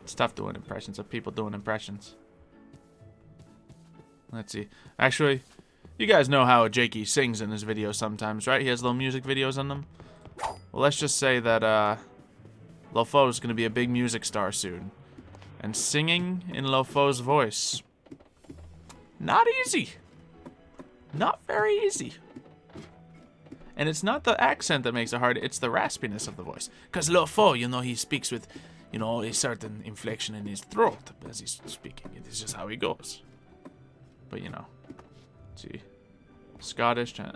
It's tough doing impressions of people doing impressions. Let's see. Actually, you guys know how Jakey sings in his videos sometimes, right? He has little music videos in them. Well, let's just say that Lofo is going to be a big music star soon. And singing in Lofo's voice. Not easy. Not very easy. And it's not the accent that makes it hard, it's the raspiness of the voice. Because Lofo, you know, he speaks with, you know, a certain inflection in his throat as he's speaking. It is just how he goes. But, you know. Let's see. Scottish. I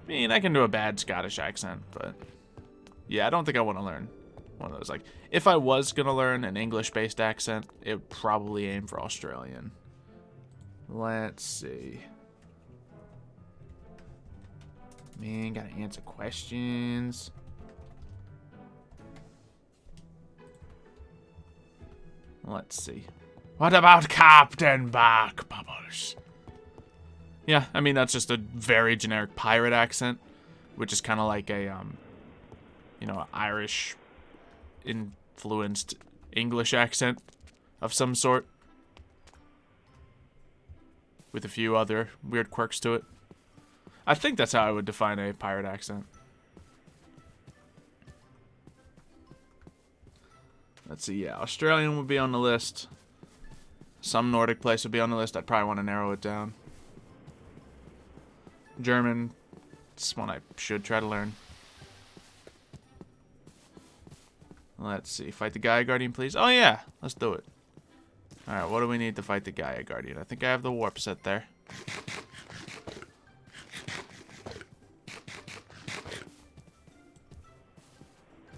mean, I can do a bad Scottish accent, but yeah, I don't think I want to learn one of those. Like, if I was going to learn an English-based accent, it would probably aim for Australian. Let's see. Man, gotta answer questions. Let's see. What about Captain Back Bubbles? Yeah, I mean, that's just a very generic pirate accent, which is kind of like a, you know, Irish influenced English accent of some sort, with a few other weird quirks to it. I think that's how I would define a pirate accent. Let's see, yeah, Australian would be on the list. Some Nordic place would be on the list. I'd probably want to narrow it down. German, it's one I should try to learn. Let's see, fight the Gaia Guardian, please. Oh yeah, let's do it. Alright, what do we need to fight the Gaia Guardian? I think I have the warp set there.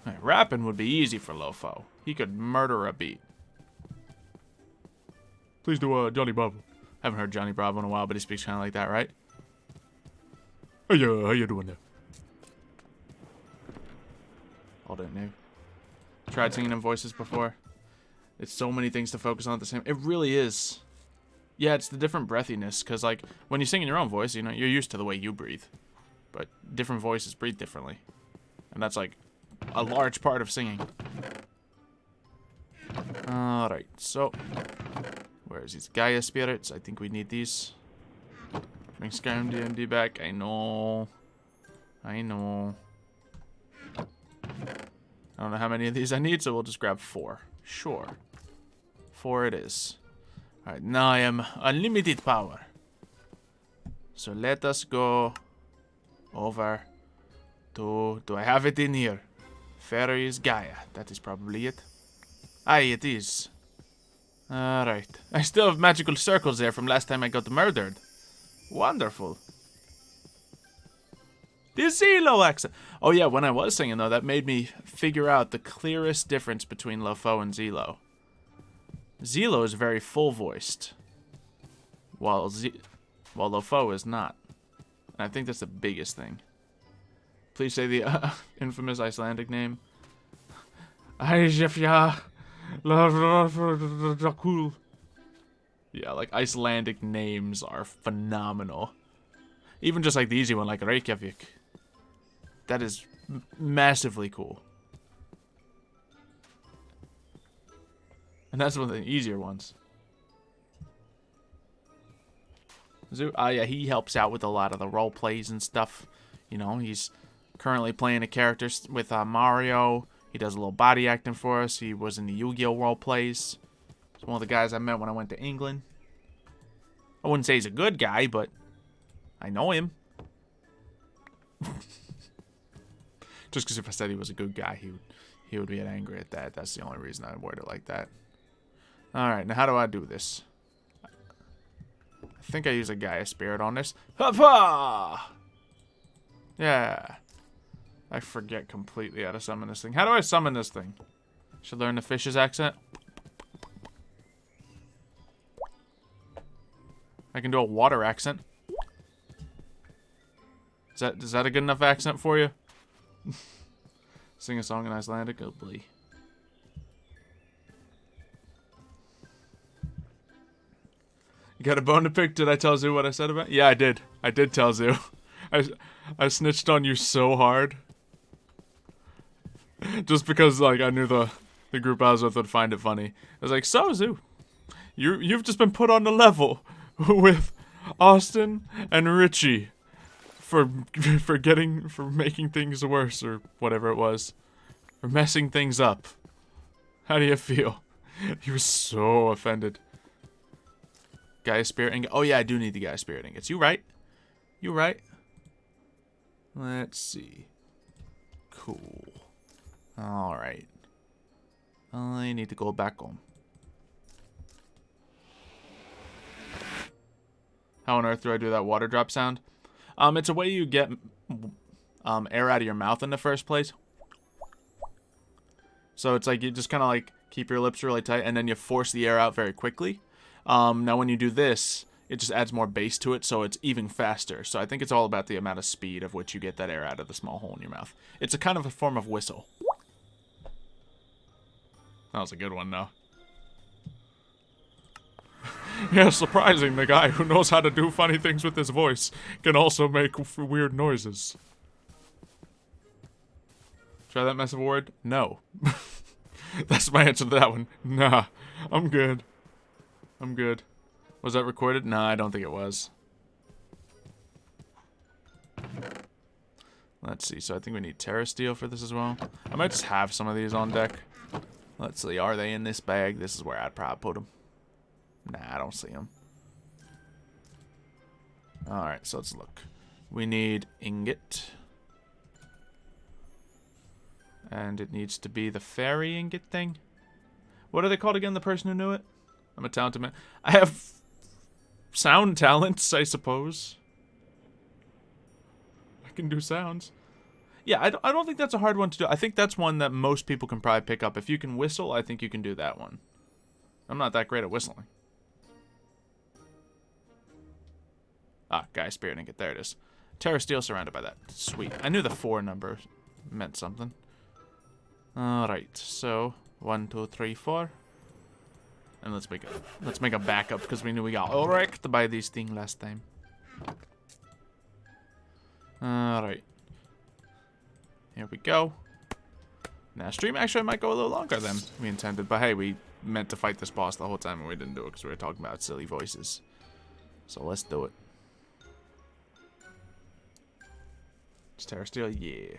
Alright, rapping would be easy for Lofo. He could murder a beat. Please do Johnny Bravo. Haven't heard Johnny Bravo in a while, but he speaks kind of like that, right? Hey, how you doing there? All that new. Tried singing in voices before. It's so many things to focus on at the same. It really is. Yeah, it's the different breathiness, because like when you sing in your own voice, you know, you're used to the way you breathe, but different voices breathe differently, and that's like a large part of singing. All right, so where's these Gaia spirits? I think we need these. Bring Skyrim D&D back. I know. I know. I don't know how many of these I need, so we'll just grab 4. Sure. 4 it is. Alright, now I am unlimited power. So let us go over to... Do I have it in here? Fairies Gaia. That is probably it. Aye, it is. Alright. I still have magical circles there from last time I got murdered. Wonderful. The Xylo accent. Oh yeah, when I was singing though, that made me figure out the clearest difference between Lofo and Xylo. Xylo is very full-voiced, while Lofo is not. And I think that's the biggest thing. Please say the infamous Icelandic name. Yeah, like Icelandic names are phenomenal. Even just like the easy one, like Reykjavik. That is massively cool. And that's one of the easier ones. Yeah, he helps out with a lot of the role plays and stuff. You know, he's currently playing a character with Mario. He does a little body acting for us. He was in the Yu-Gi-Oh! Role plays. He's one of the guys I met when I went to England. I wouldn't say he's a good guy, but I know him. Just because if I said he was a good guy, he would be angry at that. That's the only reason I word it like that. Alright, now how do I do this? I think I use a Gaia spirit on this. Ha-ha! Yeah. I forget completely how to summon this thing. How do I summon this thing? Should learn the fish's accent. I can do a water accent. Is that a good enough accent for you? Sing a song in Icelandic? Oh, boy. You got a bone to pick? Did I tell Zoo what I said about? Yeah, I did. I did tell Zoo. I snitched on you so hard. Just because, like, I knew the group I was with would find it funny. I was like, so, Zoo, you've just been put on the level with Austin and Richie for making things worse or whatever it was. For messing things up. How do you feel? He was so offended. Gaia Spirit Ingot. Oh, yeah, I do need the Gaia Spirit Ingots. You right. You right. Let's see. Cool. Alright. I need to go back home. How on earth do I do that water drop sound? It's a way you get air out of your mouth in the first place. So it's like you just kind of like keep your lips really tight and then you force the air out very quickly. Now when you do this, it just adds more bass to it, so it's even faster. So I think it's all about the amount of speed of which you get that air out of the small hole in your mouth. It's a kind of a form of whistle. That was a good one, though. Yeah, surprising. The guy who knows how to do funny things with his voice can also make weird noises. Try that mess of a word? No. That's my answer to that one. Nah, I'm good. I'm good. Was that recorded? Nah, I don't think it was. Let's see. So I think we need Terra Steel for this as well. I might just have some of these on deck. Let's see. Are they in this bag? This is where I'd probably put them. Nah, I don't see them. Alright, so let's look. We need ingot. And it needs to be the fairy ingot thing. What are they called again, the person who knew it? I'm a talented man. I have sound talents, I suppose. I can do sounds. Yeah, I don't think that's a hard one to do. I think that's one that most people can probably pick up. If you can whistle, I think you can do that one. I'm not that great at whistling. Ah, Gaia Spirit Ingot. There it is. Terra Steel surrounded by that. Sweet. I knew the 4 number meant something. Alright, so 1, 2, 3, 4. And let's make a backup because we knew we got wrecked by these things last time. Alright. Here we go. Now stream actually might go a little longer than we intended, but hey, we meant to fight this boss the whole time and we didn't do it because we were talking about silly voices. So let's do it. Is Terra Steel? Yeah.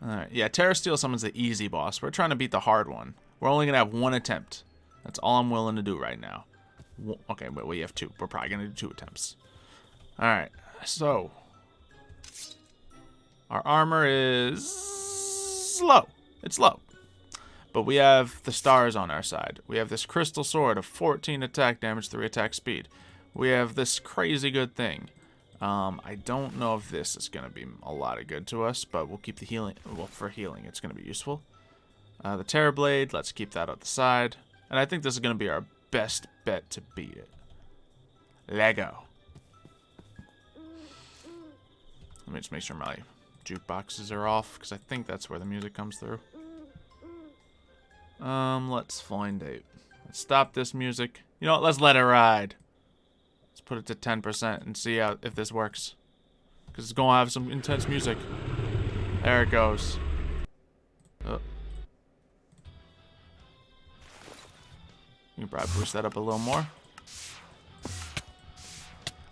Alright, yeah, Terra Steel summons the easy boss. We're trying to beat the hard one. We're only going to have 1 attempt. That's all I'm willing to do right now. Okay, but we have 2. We're probably going to do 2 attempts. Alright, so. Our armor is low. It's low. But we have the stars on our side. We have this crystal sword of 14 attack damage, 3 attack speed. We have this crazy good thing. I don't know if this is going to be a lot of good to us, but we'll keep the healing. Well, for healing, it's going to be useful. The Terror Blade, let's keep that at the side. And I think this is going to be our best bet to beat it. Lego. Let me just make sure my jukeboxes are off, because I think that's where the music comes through. Let's find out. Let's stop this music. You know what? Let's let it ride. Let's put it to 10% and see how if this works. Because it's going to have some intense music. There it goes. Oh. You can probably boost that up a little more.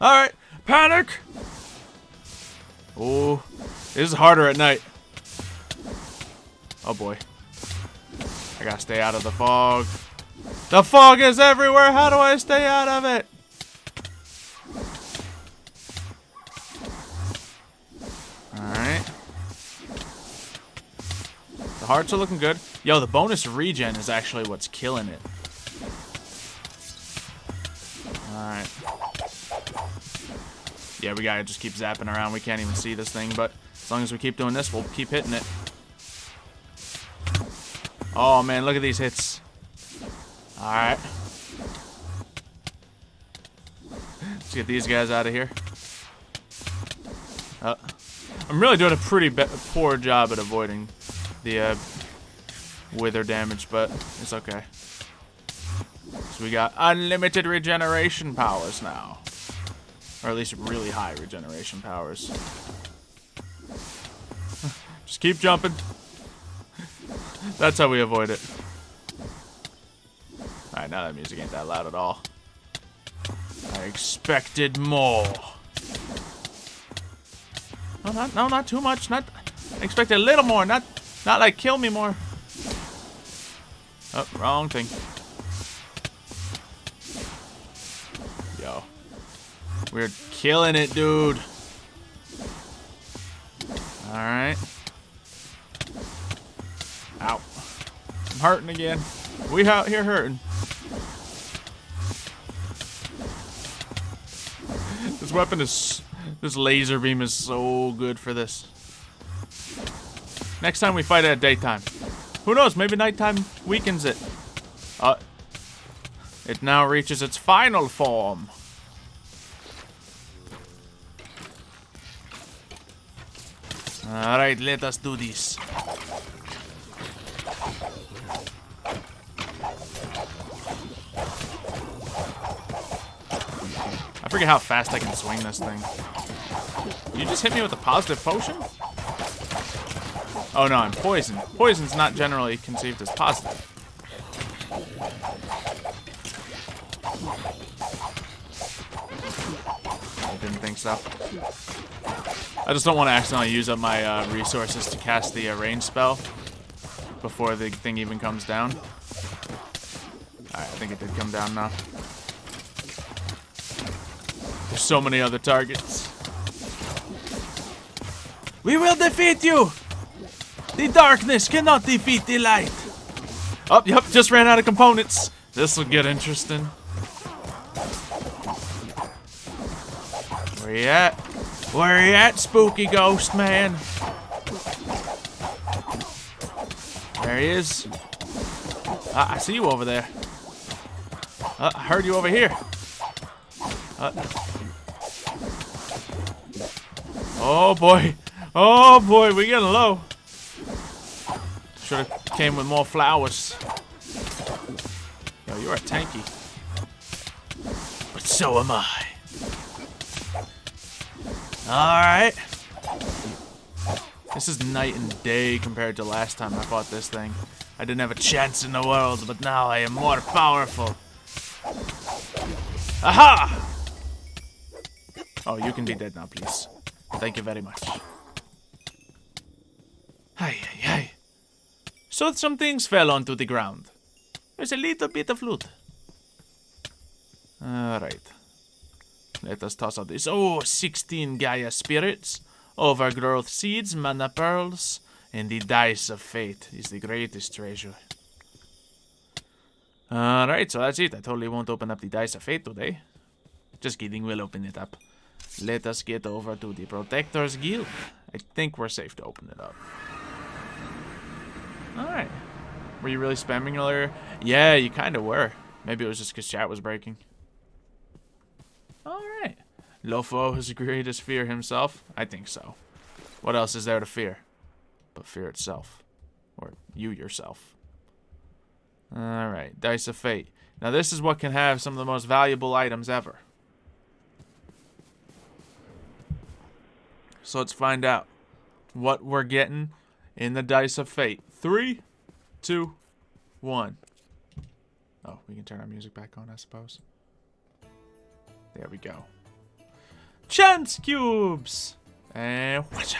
Alright, panic! Oh, this is harder at night. Oh boy. I gotta stay out of the fog. The fog is everywhere! How do I stay out of it? Alright. The hearts are looking good. Yo, the bonus regen is actually what's killing it. Alright. Yeah, we gotta just keep zapping around. We can't even see this thing, but as long as we keep doing this, we'll keep hitting it. Oh man, look at these hits. Alright. Let's get these guys out of here. I'm really doing a pretty poor job at avoiding the wither damage, but it's okay. So we got unlimited regeneration powers now. Or at least really high regeneration powers. Just keep jumping. That's how we avoid it. Alright, now that music ain't that loud at all. I expected more. No, not too much. I expected a little more. Not like kill me more. Oh, wrong thing. Yo. We're killing it, dude. Alright. Ow. I'm hurting again. We out here hurting. This weapon is... This laser beam is so good for this. Next time we fight at daytime. Who knows? Maybe nighttime weakens it. It now reaches its final form. Alright, let us do this. I forget how fast I can swing this thing. You just hit me with a positive potion? Oh no, I'm poisoned. Poison's not generally conceived as positive. I didn't think so. I just don't want to accidentally use up my resources to cast the range spell before the thing even comes down. Alright, I think it did come down now. There's so many other targets. We will defeat you! The darkness cannot defeat the light! Oh, yep, just ran out of components. This will get interesting. Where you at? Where you at, spooky ghost man? There he is. I see you over there. I heard you over here. Oh boy. Oh boy, we getting low. Should have came with more flowers. Yo, you're a tanky. But so am I. Alright. This is night and day compared to last time I fought this thing. I didn't have a chance in the world, but now I am more powerful. Aha! Oh, you can be dead now, please. Thank you very much. Hi. So some things fell onto the ground. There's a little bit of loot. Alright. Let us toss out this. Oh, 16 Gaia spirits, overgrowth seeds, mana pearls, and the dice of fate is the greatest treasure. Alright, so that's it. I totally won't open up the dice of fate today. Just kidding, we'll open it up. Let us get over to the Protector's Guild. I think we're safe to open it up. Alright. Were you really spamming earlier? Yeah, you kind of were. Maybe it was just because chat was breaking. Alright. Lofo is the greatest fear himself? I think so. What else is there to fear? But fear itself. Or you yourself. Alright. Dice of Fate. Now this is what can have some of the most valuable items ever. So let's find out what we're getting in the Dice of Fate. 3, 2, 1. Oh, we can turn our music back on, I suppose. There we go. Chance cubes! And whatcha?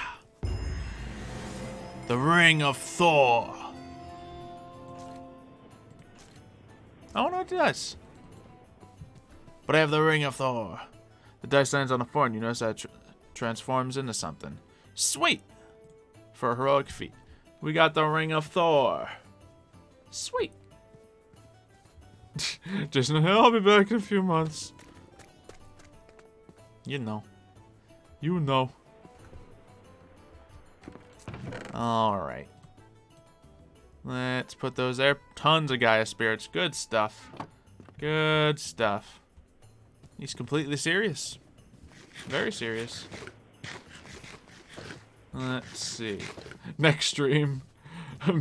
The Ring of Thor. I don't know what it does. But I have the Ring of Thor. The dice lands on the floor, and you notice that it transforms into something. Sweet! For a heroic feat. We got the Ring of Thor. Sweet. Jason, I'll be back in a few months. You know. You know. Alright. Let's put those there. Tons of Gaia spirits. Good stuff. Good stuff. He's completely serious. Very serious. Let's see. Next stream.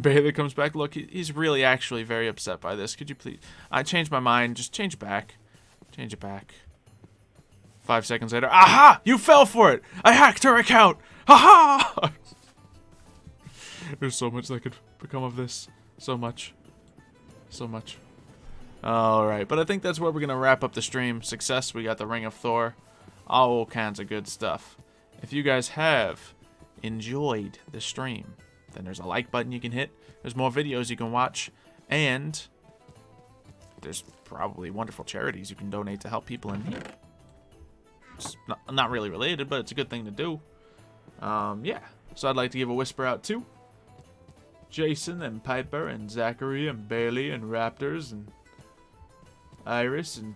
Bailey comes back. Look, he's really actually very upset by this. Could you please... I changed my mind. Just change it back. Change it back. 5 seconds later. Aha! You fell for it! I hacked her account! Ha-ha! There's so much that could become of this. So much. So much. Alright, but I think that's where we're going to wrap up the stream. Success, we got the Ring of Thor. All kinds of good stuff. If you guys have enjoyed the stream, then there's a like button you can hit. There's more videos you can watch. And there's probably wonderful charities you can donate to help people in need. It's not really related, but it's a good thing to do. Yeah. So I'd like to give a whisper out to Jason and Piper and Zachary and Bailey and Raptors and Iris and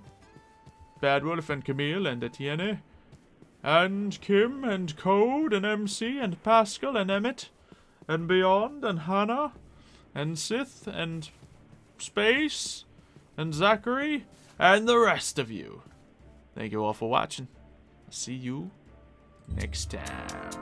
Bad Wolf and Camille and Etienne and Kim and Code and MC and Pascal and Emmett and Beyond and Hannah and Sith and Space and Zachary and the rest of you. Thank you all for watching. I'll see you next time.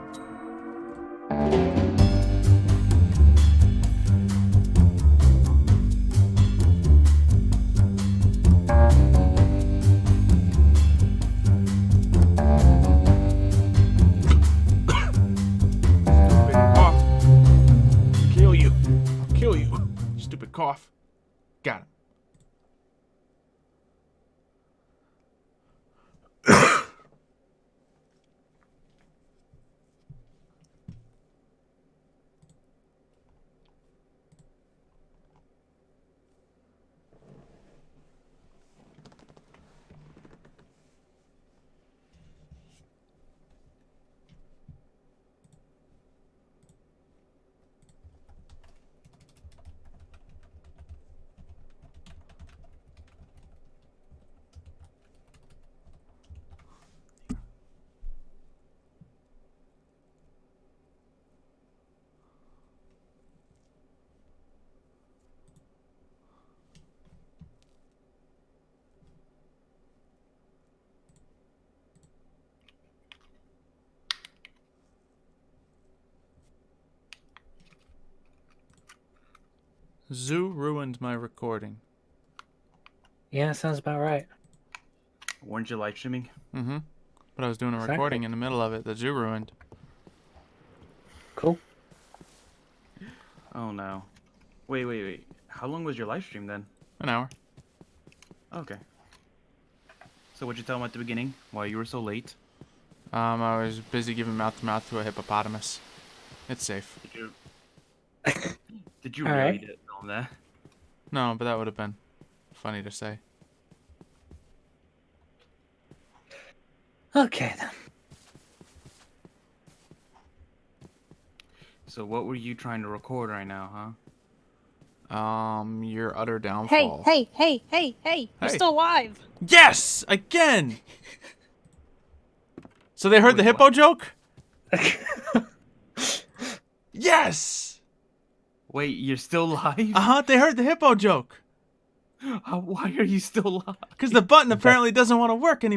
Stupid cough. Got him. Zoo ruined my recording. Yeah, sounds about right. Weren't you live streaming? Mm-hmm. But I was doing a Exactly. recording in the middle of it that Zoo ruined. Cool. Oh no. Wait. How long was your live stream then? An hour. Okay. So what'd you tell him at the beginning? Why you were so late? I was busy giving mouth-to-mouth to a hippopotamus. It's safe. Did you All really right. tell him that? No, but that would have been funny to say. Okay then. So what were you trying to record right now, huh? Your utter Hey, downfall. hey, you're Hey. still alive. Yes! Again! So they heard Wait, the hippo joke? Yes! Wait, you're still live? Uh-huh, they heard the hippo joke. Why are you still live? Because the button apparently doesn't want to work anymore.